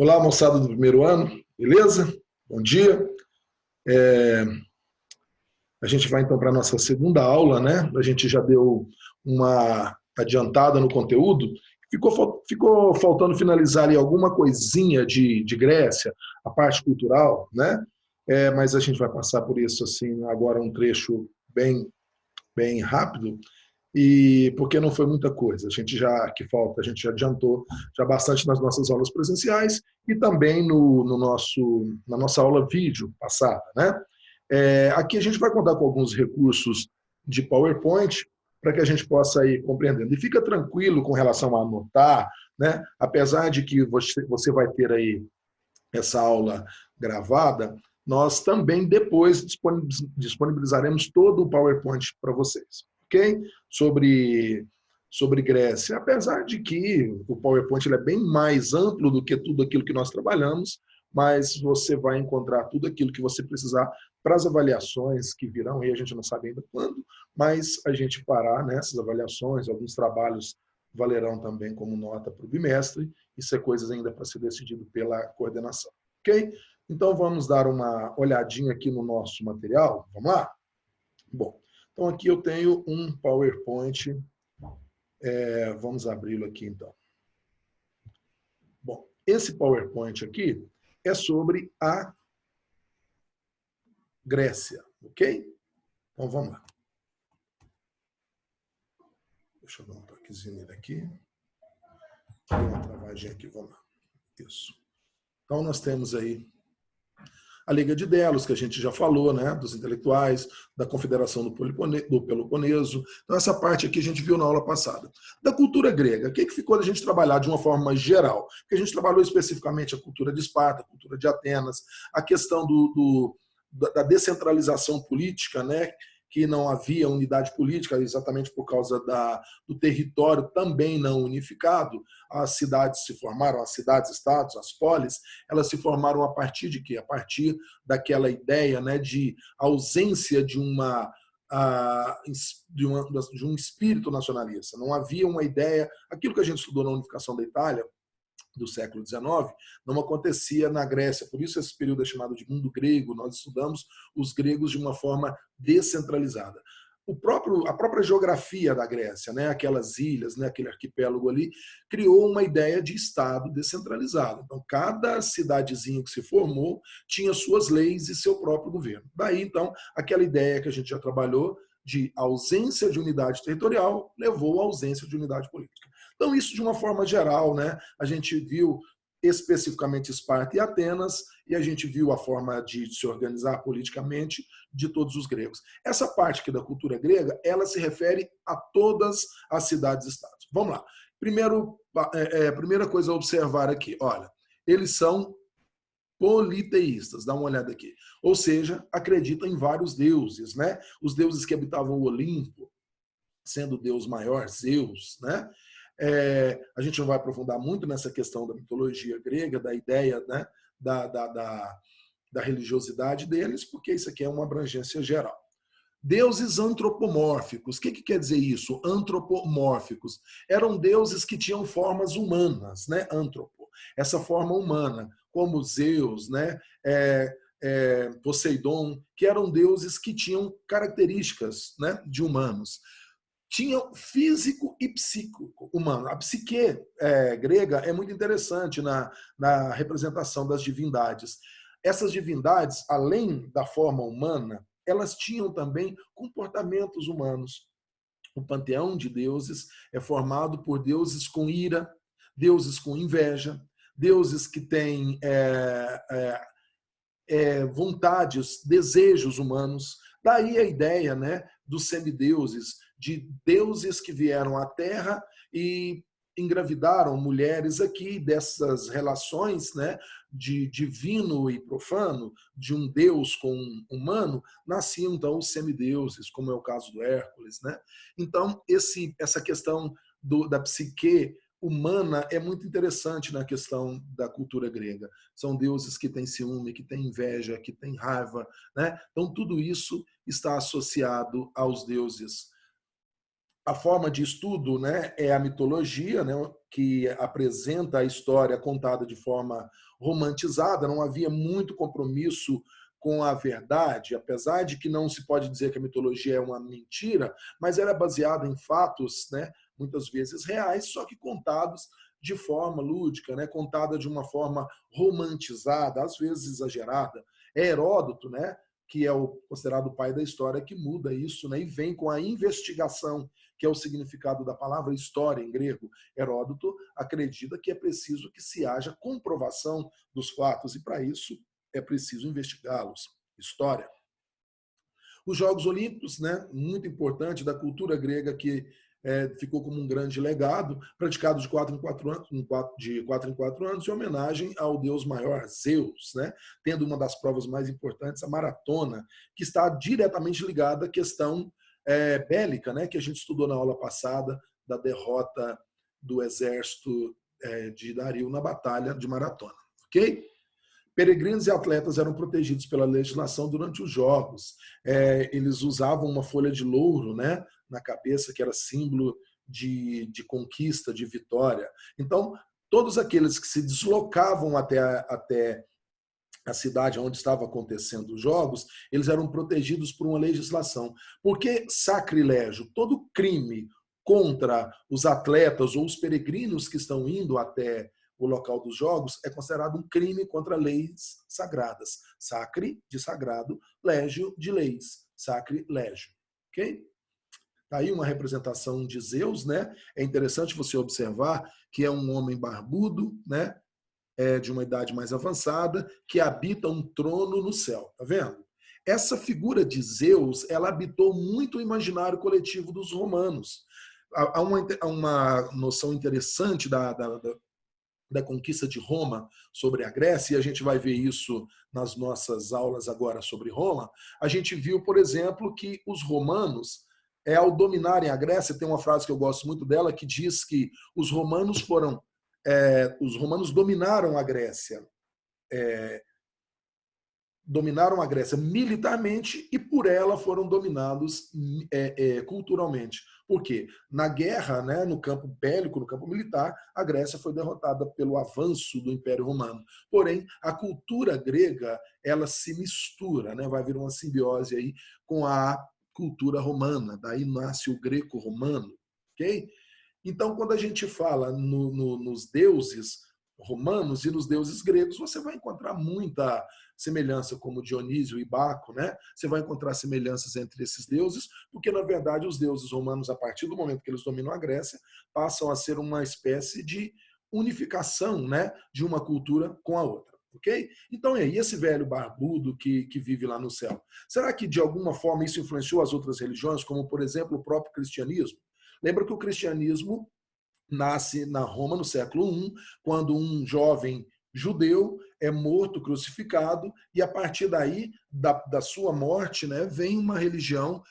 Olá, moçada do primeiro ano, beleza? Bom dia. A gente vai então para a nossa segunda aula, né? A gente já deu uma adiantada no conteúdo. Ficou faltando finalizar ali alguma coisinha de Grécia, a parte cultural, né? Mas a gente vai passar por isso assim agora um trecho bem rápido. E porque não foi muita coisa, a gente já adiantou já bastante nas nossas aulas presenciais e também na nossa aula vídeo passada, né? Aqui a gente vai contar com alguns recursos de PowerPoint para que a gente possa ir compreendendo. E fica tranquilo com relação a anotar, né? Apesar de que você vai ter aí essa aula gravada, nós também depois disponibilizaremos todo o PowerPoint para vocês, ok? Sobre Grécia, apesar de que o PowerPoint ele é bem mais amplo do que tudo aquilo que nós trabalhamos, mas você vai encontrar tudo aquilo que você precisar para as avaliações que virão, e a gente não sabe ainda quando, mas a gente fará nessas avaliações, alguns trabalhos valerão também como nota para o bimestre, isso é coisas ainda para ser decidido pela coordenação, ok? Então vamos dar uma olhadinha aqui no nosso material, vamos lá? Bom, então aqui eu tenho um PowerPoint, vamos abri-lo aqui então. Bom, esse PowerPoint aqui é sobre a Grécia, ok? Então vamos lá. Deixa eu dar um toquezinho nele aqui. Deu uma travadinha aqui, vamos lá. Isso. Então nós temos aí a Liga de Delos, que a gente já falou, né, dos intelectuais, da Confederação do Peloponeso. Então, essa parte aqui a gente viu na aula passada. Da cultura grega, o que ficou da gente trabalhar de uma forma geral? Porque a gente trabalhou especificamente a cultura de Esparta, a cultura de Atenas, a questão da descentralização política, né, que não havia unidade política, exatamente por causa do território também não unificado. As cidades se formaram, as cidades-estados, as polis, elas se formaram a partir de quê? A partir daquela ideia, né, de ausência de um espírito nacionalista. Não havia uma ideia, aquilo que a gente estudou na unificação da Itália, do século XIX, não acontecia na Grécia. Por isso esse período é chamado de mundo grego. Nós estudamos os gregos de uma forma descentralizada. A própria geografia da Grécia, né, aquelas ilhas, né, aquele arquipélago ali, criou uma ideia de Estado descentralizado. Então, cada cidadezinha que se formou tinha suas leis e seu próprio governo. Daí, então, aquela ideia que a gente já trabalhou de ausência de unidade territorial levou à ausência de unidade política. Então, isso de uma forma geral, né? A gente viu especificamente Esparta e Atenas, e a gente viu a forma de se organizar politicamente de todos os gregos. Essa parte aqui da cultura grega, ela se refere a todas as cidades-estados. Vamos lá. Primeira coisa a observar aqui, olha, eles são politeístas, dá uma olhada aqui. Ou seja, acreditam em vários deuses, né? Os deuses que habitavam o Olimpo, sendo o deus maior, Zeus, né? A gente não vai aprofundar muito nessa questão da mitologia grega, da ideia, né, da religiosidade deles, porque isso aqui é uma abrangência geral. Deuses antropomórficos. O que quer dizer isso? Antropomórficos. Eram deuses que tinham formas humanas, né? Antropo. Essa forma humana, como Zeus, né? Poseidon, que eram deuses que tinham características, né, de humanos. Tinha físico e psíquico humano. A psique grega é muito interessante na representação das divindades. Essas divindades, além da forma humana, elas tinham também comportamentos humanos. O panteão de deuses é formado por deuses com ira, deuses com inveja, deuses que têm vontades, desejos humanos. Daí a ideia, né, dos semideuses, de deuses que vieram à Terra e engravidaram mulheres aqui, dessas relações, né, de divino e profano, de um deus com um humano, nasciam então os semideuses, como é o caso do Hércules, né? Então, essa questão da psique humana é muito interessante na questão da cultura grega. São deuses que têm ciúme, que têm inveja, que têm raiva, né? Então, tudo isso está associado aos deuses. A forma de estudo, né, é a mitologia, né, que apresenta a história contada de forma romantizada, não havia muito compromisso com a verdade, apesar de que não se pode dizer que a mitologia é uma mentira, mas era baseada em fatos, né, muitas vezes reais, só que contados de forma lúdica, né, contada de uma forma romantizada, às vezes exagerada. É Heródoto, né, que é o considerado o pai da história, que muda isso, né, e vem com a investigação, que é o significado da palavra história em grego. Heródoto acredita que é preciso que se haja comprovação dos fatos, e para isso é preciso investigá-los. História. Os Jogos Olímpicos, né, muito importante da cultura grega, que ficou como um grande legado, praticado de 4 em 4 anos, de 4 em 4 anos, em homenagem ao deus maior Zeus, né, tendo uma das provas mais importantes, a maratona, que está diretamente ligada à questão bélica, né, que a gente estudou na aula passada, da derrota do exército de Dario na batalha de Maratona. Ok? Peregrinos e atletas eram protegidos pela legislação durante os jogos. Eles usavam uma folha de louro, né, na cabeça, que era símbolo de conquista, de vitória. Então, todos aqueles que se deslocavam até a cidade onde estavam acontecendo os jogos, eles eram protegidos por uma legislação. Porque sacrilégio, todo crime contra os atletas ou os peregrinos que estão indo até o local dos jogos é considerado um crime contra leis sagradas. Sacre, de sagrado, légio, de leis. Sacrilégio. Ok? Tá aí uma representação de Zeus, né? É interessante você observar que é um homem barbudo, né? De uma idade mais avançada, que habita um trono no céu. Tá vendo? Essa figura de Zeus, ela habitou muito o imaginário coletivo dos romanos. Há uma noção interessante da conquista de Roma sobre a Grécia, e a gente vai ver isso nas nossas aulas agora sobre Roma. A gente viu, por exemplo, que os romanos, ao dominarem a Grécia, tem uma frase que eu gosto muito dela, que diz que os romanos dominaram a Grécia, militarmente, e por ela foram dominados culturalmente. Por quê? Na guerra, né, no campo bélico, no campo militar, a Grécia foi derrotada pelo avanço do Império Romano. Porém, a cultura grega, ela se mistura, né, vai haver uma simbiose aí com a cultura romana, daí nasce o greco-romano, ok? Então, quando a gente fala nos deuses romanos e nos deuses gregos, você vai encontrar muita semelhança, como Dionísio e Baco, né? Você vai encontrar semelhanças entre esses deuses, porque, na verdade, os deuses romanos, a partir do momento que eles dominam a Grécia, passam a ser uma espécie de unificação, né, de uma cultura com a outra. Ok? Então, e aí, esse velho barbudo que vive lá no céu? Será que, de alguma forma, isso influenciou as outras religiões, como, por exemplo, o próprio cristianismo? Lembra que o cristianismo nasce na Roma no século I, quando um jovem judeu é morto, crucificado, e a partir daí, da sua morte, né, vem uma religião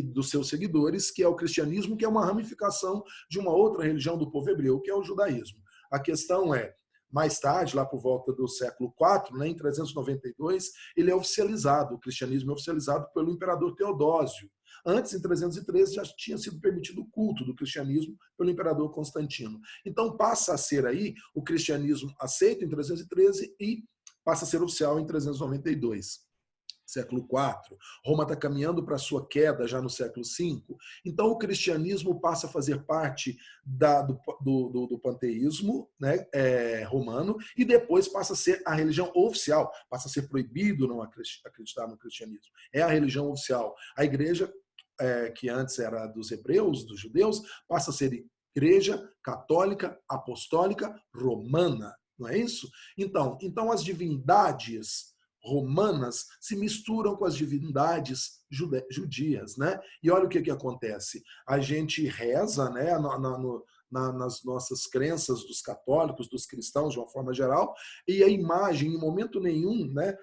dos seus seguidores, que é o cristianismo, que é uma ramificação de uma outra religião do povo hebreu, que é o judaísmo. A questão é, mais tarde, lá por volta do século IV, né, em 392, ele é oficializado, o cristianismo é oficializado pelo imperador Teodósio. Antes, em 313, já tinha sido permitido o culto do cristianismo pelo imperador Constantino. Então, passa a ser aí o cristianismo aceito em 313 e passa a ser oficial em 392. Século IV. Roma está caminhando para a sua queda já no século V. Então, o cristianismo passa a fazer parte do panteísmo, né, romano, e depois passa a ser a religião oficial. Passa a ser proibido não acreditar no cristianismo. É a religião oficial. A igreja, que antes era dos hebreus, dos judeus, passa a ser igreja católica, apostólica, romana. Não é isso? Então as divindades romanas se misturam com as divindades judias, né? E olha o que acontece. A gente reza, né, nas nossas crenças dos católicos, dos cristãos, de uma forma geral, e a imagem, em momento nenhum, né,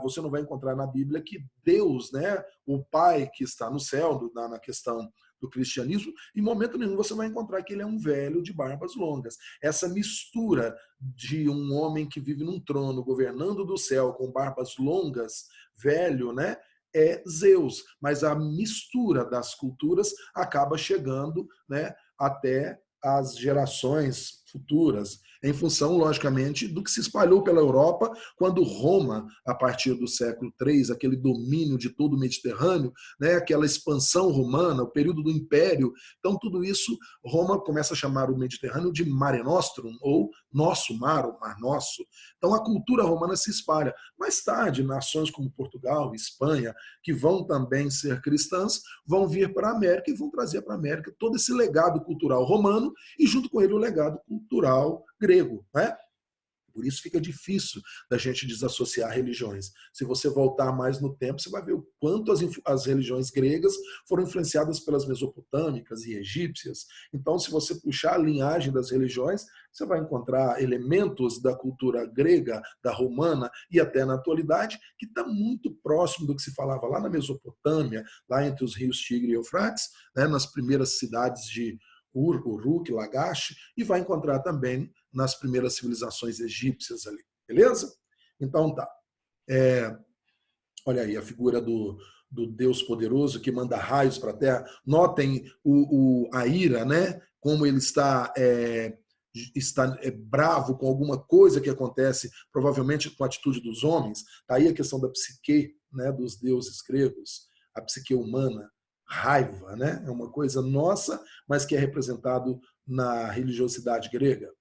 você não vai encontrar na Bíblia que Deus, né, o Pai que está no céu, na questão do cristianismo, em momento nenhum você vai encontrar que ele é um velho de barbas longas. Essa mistura de um homem que vive num trono, governando do céu, com barbas longas, velho, né, é Zeus, mas a mistura das culturas acaba chegando, né, até as gerações futuras, em função, logicamente, do que se espalhou pela Europa quando Roma, a partir do século III, aquele domínio de todo o Mediterrâneo, né, aquela expansão romana, o período do Império. Então, tudo isso, Roma começa a chamar o Mediterrâneo de Mare Nostrum, ou Nosso Mar, o Mar Nosso. Então, a cultura romana se espalha. Mais tarde, nações como Portugal, Espanha, que vão também ser cristãs, vão vir para a América e vão trazer para a América todo esse legado cultural romano e, junto com ele, o legado cultural grego, né? Por isso fica difícil da gente desassociar religiões. Se você voltar mais no tempo, você vai ver o quanto as religiões gregas foram influenciadas pelas mesopotâmicas e egípcias. Então, se você puxar a linhagem das religiões, você vai encontrar elementos da cultura grega, da romana e até na atualidade, que está muito próximo do que se falava lá na Mesopotâmia, lá entre os rios Tigre e Eufrates, né, nas primeiras cidades de Ur, Uruk, Lagash, e vai encontrar também nas primeiras civilizações egípcias ali, beleza? Então tá. Olha aí a figura do Deus poderoso que manda raios para a terra. Notem a ira, né? Como ele está bravo com alguma coisa que acontece, provavelmente com a atitude dos homens. Está aí a questão da psique, né, dos deuses gregos, a psique humana, raiva, né? É uma coisa nossa, mas que é representado na religiosidade grega.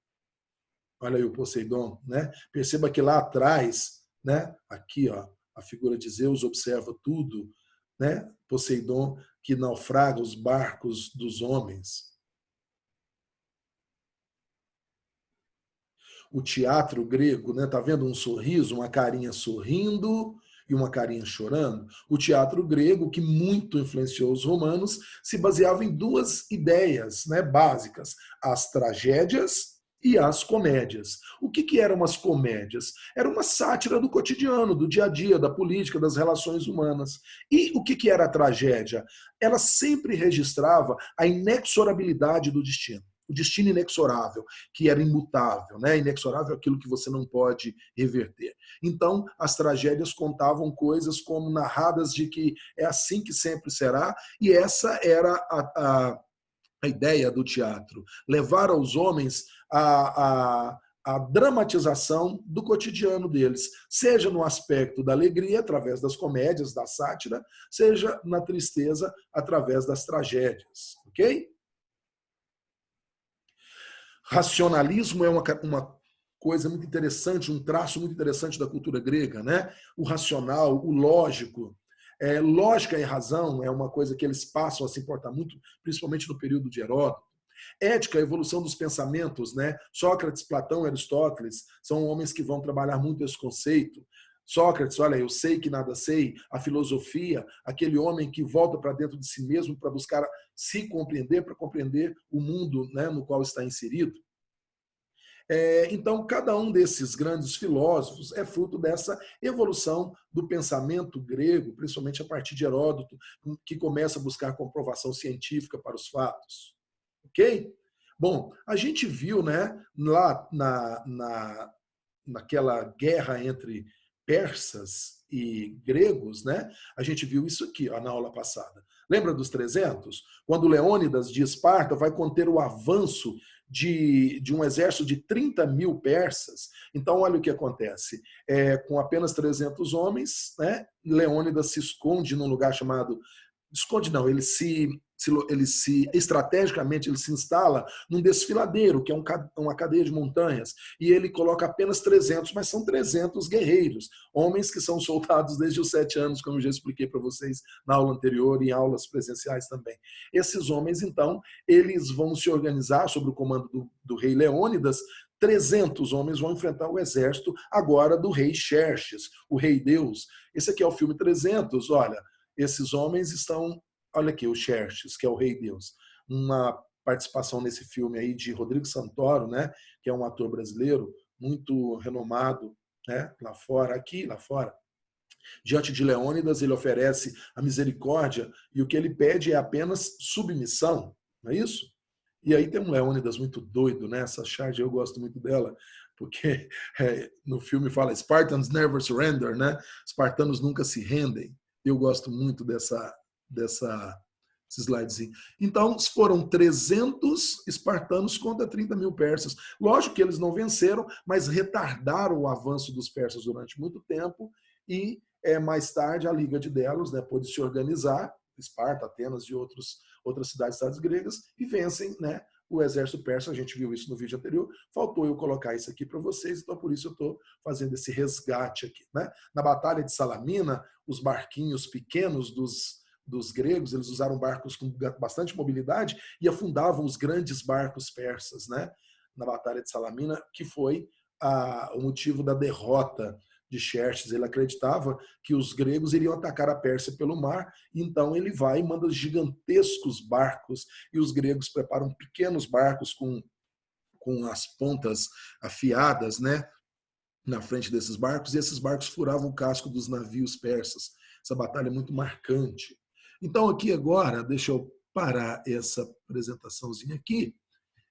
Olha aí o Poseidon, né? Perceba que lá atrás, né? Aqui, ó, a figura de Zeus observa tudo, né? Poseidon que naufraga os barcos dos homens. O teatro grego, né? Tá vendo um sorriso, uma carinha sorrindo e uma carinha chorando? O teatro grego, que muito influenciou os romanos, se baseava em duas ideias, né, básicas: as tragédias e as comédias. O que eram as comédias? Era uma sátira do cotidiano, do dia a dia, da política, das relações humanas. E o que era a tragédia? Ela sempre registrava a inexorabilidade do destino. O destino inexorável, que era imutável, né? Inexorável é aquilo que você não pode reverter. Então, as tragédias contavam coisas como narradas de que é assim que sempre será, e essa era a ideia do teatro, levar aos homens a dramatização do cotidiano deles, seja no aspecto da alegria, através das comédias, da sátira, seja na tristeza, através das tragédias, ok? Racionalismo é uma coisa muito interessante, um traço muito interessante da cultura grega, né? O racional, o lógico. Lógica e razão é uma coisa que eles passam a se importar muito, principalmente no período de Heródoto. Ética, a evolução dos pensamentos, né? Sócrates, Platão, Aristóteles são homens que vão trabalhar muito esse conceito. Sócrates, olha, eu sei que nada sei, a filosofia, aquele homem que volta para dentro de si mesmo para buscar se compreender, para compreender o mundo, né, no qual está inserido. Então, cada um desses grandes filósofos é fruto dessa evolução do pensamento grego, principalmente a partir de Heródoto, que começa a buscar comprovação científica para os fatos. Ok? Bom, a gente viu, né, lá naquela guerra entre persas e gregos, né? A gente viu isso aqui, ó, na aula passada. Lembra dos 300? Quando Leônidas de Esparta vai conter o avanço de um exército de 30 mil persas. Então, olha o que acontece. Com apenas 300 homens, né, Leônidas se esconde num lugar chamado... Esconde não, estrategicamente ele se instala num desfiladeiro, que é uma cadeia de montanhas, e ele coloca apenas 300, mas são 300 guerreiros, homens que são soldados desde os 7 anos, como eu já expliquei para vocês na aula anterior e em aulas presenciais também. Esses homens, então, eles vão se organizar sob o comando do rei Leônidas. 300 homens vão enfrentar o exército agora do rei Xerxes, o rei Deus. Esse aqui é o filme 300, olha. Esses homens estão, olha aqui, o Xerxes, que é o rei Deus. Uma participação nesse filme aí de Rodrigo Santoro, né, que é um ator brasileiro muito renomado, né, lá fora, aqui, lá fora. Diante de Leônidas, ele oferece a misericórdia e o que ele pede é apenas submissão, não é isso? E aí tem um Leônidas muito doido, né? Essa charge eu gosto muito dela, porque no filme fala Spartans never surrender, né? Espartanos nunca se rendem. Eu gosto muito desse slidezinho. Então, foram 300 espartanos contra 30 mil persas. Lógico que eles não venceram, mas retardaram o avanço dos persas durante muito tempo e mais tarde a Liga de Delos, né, pôde se organizar, Esparta, Atenas e outras cidades gregas, e vencem, né, o exército persa. A gente viu isso no vídeo anterior. Faltou eu colocar isso aqui para vocês, então por isso eu estou fazendo esse resgate aqui. Né? Na Batalha de Salamina, os barquinhos pequenos dos gregos, eles usaram barcos com bastante mobilidade e afundavam os grandes barcos persas, né? Na Batalha de Salamina, que foi o motivo da derrota de Xerxes. Ele acreditava que os gregos iriam atacar a Pérsia pelo mar, então ele vai e manda gigantescos barcos, e os gregos preparam pequenos barcos com as pontas afiadas, né, na frente desses barcos, e esses barcos furavam o casco dos navios persas. Essa batalha é muito marcante. Então aqui agora, deixa eu parar essa apresentaçãozinha aqui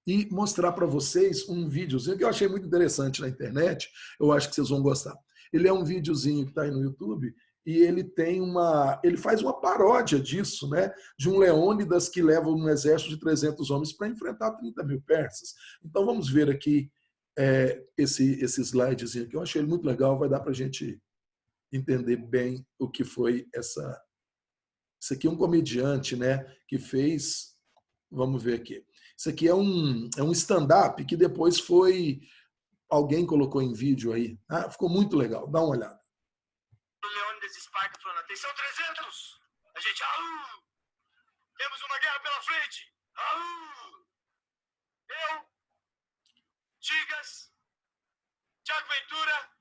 e mostrar para vocês um videozinho que eu achei muito interessante na internet. Eu acho que vocês vão gostar. Ele é um videozinho que está aí no YouTube e ele faz uma paródia disso, né? De um Leônidas que leva um exército de 300 homens para enfrentar 30 mil persas. Então vamos ver aqui esse slidezinho aqui. Eu achei ele muito legal, vai dar para a gente entender bem o que foi essa. Isso aqui é um comediante, né? Que fez. Vamos ver aqui. Isso aqui é um stand-up que depois alguém colocou em vídeo aí. Ficou muito legal. Dá uma olhada. O Leônidas de Esparta falando: atenção, 300! A gente, temos uma guerra pela frente! Eu, Tigas, Tiago Ventura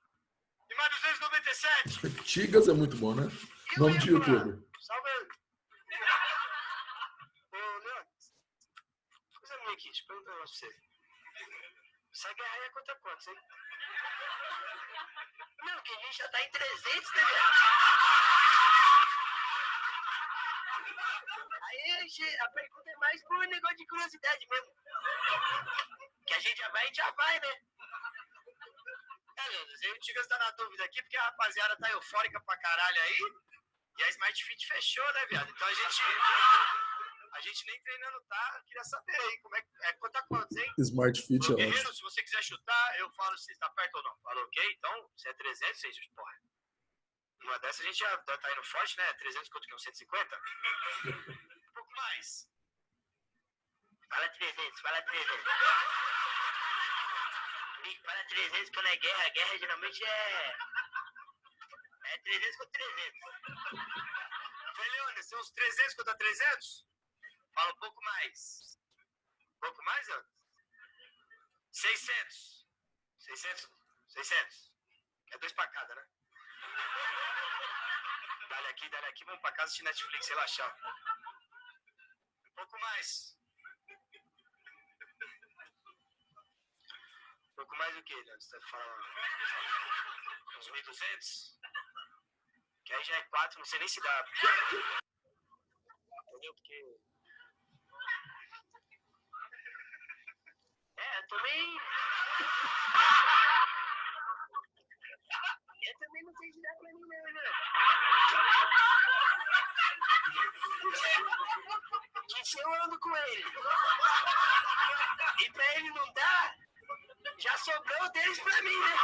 e mais 297. Tigas é muito bom, né? Nome de youtuber. Salve! Ô, Leônidas, coisa minha aqui, deixa eu perguntar pra você. Essa guerra aí é contra quantos, hein? Não, que a gente já tá em 300, né, velho? Aí a pergunta é mais por negócio de curiosidade mesmo. Que a gente já vai, né? Leônidas, eu e o Tigas tá na dúvida aqui, porque a rapaziada tá eufórica pra caralho aí. E a Smart Fit fechou, né, viado? Então a gente nem treinando tá. Queria saber aí como conta quantos, hein? Smart Fit é Guerreiro, se você quiser chutar, eu falo se está perto ou não. Falou, ok? Então, se é 300, você porra. Uma dessa a gente já tá indo forte, né? 300 contra que 150? Um pouco mais. Fala 300, fala 300. Fala 300 quando é guerra. A guerra geralmente é 300 contra 300. Falei, Leônidas, são uns 300 contra 300? Fala um pouco mais. Um pouco mais, Leônidas? 600. 600. É 2 pra cada, né? Dale aqui, vamos pra casa assistir Netflix, relaxar. Um pouco mais. Um pouco mais do que, Leandro? Você tá falando? Uns 1.200? Que aí já é 4, não sei nem se dá. Entendeu? Porque... eu também não sei se dá pra mim, não, né? Que se eu ando com ele e pra ele não dá, já sobrou deles pra mim, né?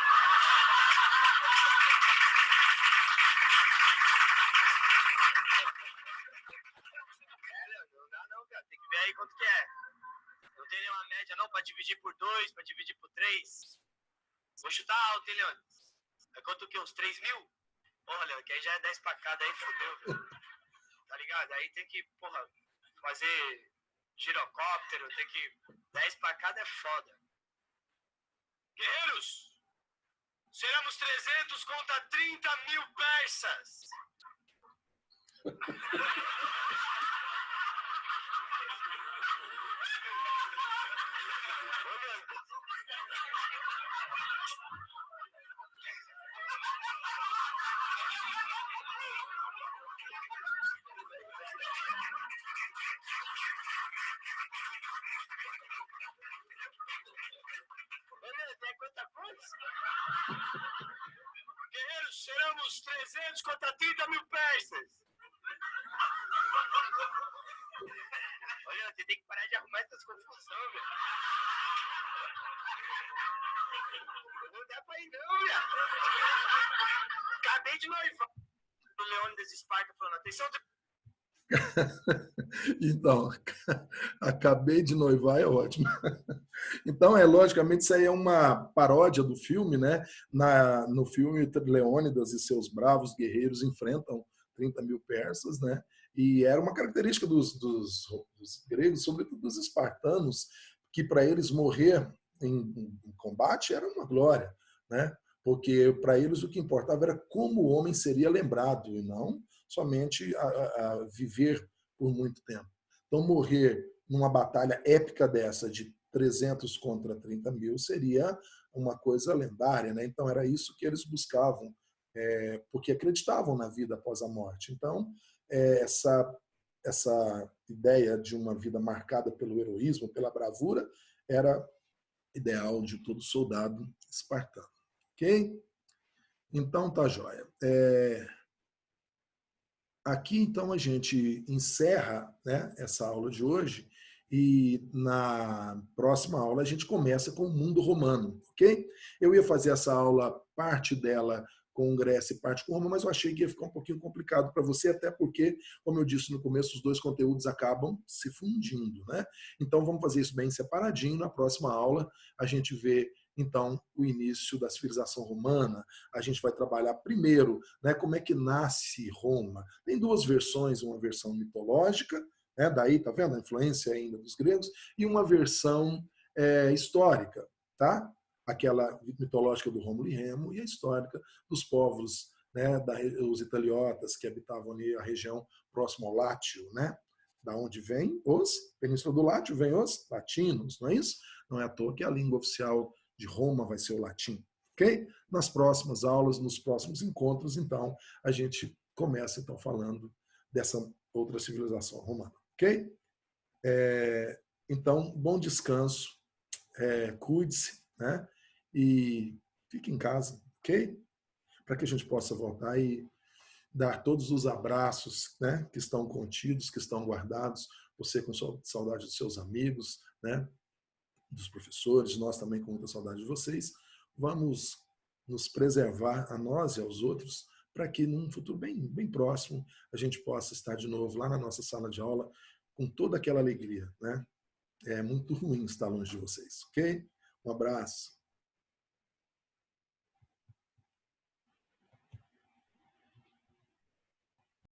Não dá não, cara. Tem que ver aí quanto que é. Não tem nenhuma média não pra dividir por 2, pra dividir por 3. Vou chutar alto, hein, Leônidas? É quanto que? Uns 3 mil? Porra, Leônidas, que aí já é 10 pra cada, aí fodeu, velho. Tá ligado? Aí tem que, porra, fazer girocóptero, tem que... 10 pra cada é foda. Guerreiros, seremos 300 contra 30 mil persas. Guerreiros, seremos 300 contra 30 mil persas. Não dá pra ir não, viado. Acabei de noivar. O Leônidas Esparta falando, atenção, Então, acabei de noivar é ótimo. Então, logicamente, isso aí é uma paródia do filme, né? No filme, Leônidas e seus bravos guerreiros enfrentam 30.000 persas, né? E era uma característica dos gregos, sobretudo dos espartanos, que para eles morrer em combate era uma glória, né? Porque para eles o que importava era como o homem seria lembrado e não somente a viver por muito tempo. Então, morrer numa batalha épica dessa de 300 contra 30.000 seria uma coisa lendária, né? Então era isso que eles buscavam, porque acreditavam na vida após a morte. Então essa ideia de uma vida marcada pelo heroísmo, pela bravura, era ideal de todo soldado espartano, ok? Então tá joia. Aqui, então, a gente encerra, né, essa aula de hoje e na próxima aula a gente começa com o mundo romano, ok? Eu ia fazer essa aula, parte dela com Grécia e parte com Roma, mas eu achei que ia ficar um pouquinho complicado para você, até porque, como eu disse no começo, os dois conteúdos acabam se fundindo, né? Então, vamos fazer isso bem separadinho. Na próxima aula, a gente vê então o início da civilização romana. A gente vai trabalhar primeiro, né, como é que nasce Roma. Tem duas versões, uma versão mitológica, né, daí tá vendo a influência ainda dos gregos, e uma versão histórica, tá? Aquela mitológica do Rômulo e Remo e a histórica dos povos, né, os italiotas que habitavam ali a região próxima ao Látio, né? Da onde vem Península do Látio, vem os latinos, não é isso? Não é à toa que a língua oficial de Roma vai ser o latim, ok? Nas próximas aulas, nos próximos encontros, então, a gente começa então falando dessa outra civilização romana, ok? Então, bom descanso, cuide-se, né? E fique em casa, ok? Para que a gente possa voltar e dar todos os abraços, né, que estão contidos, que estão guardados, você com saudade dos seus amigos, né, dos professores, nós também com muita saudade de vocês. Vamos nos preservar a nós e aos outros para que num futuro bem próximo a gente possa estar de novo lá na nossa sala de aula com toda aquela alegria, né? É muito ruim estar longe de vocês, ok? Um abraço.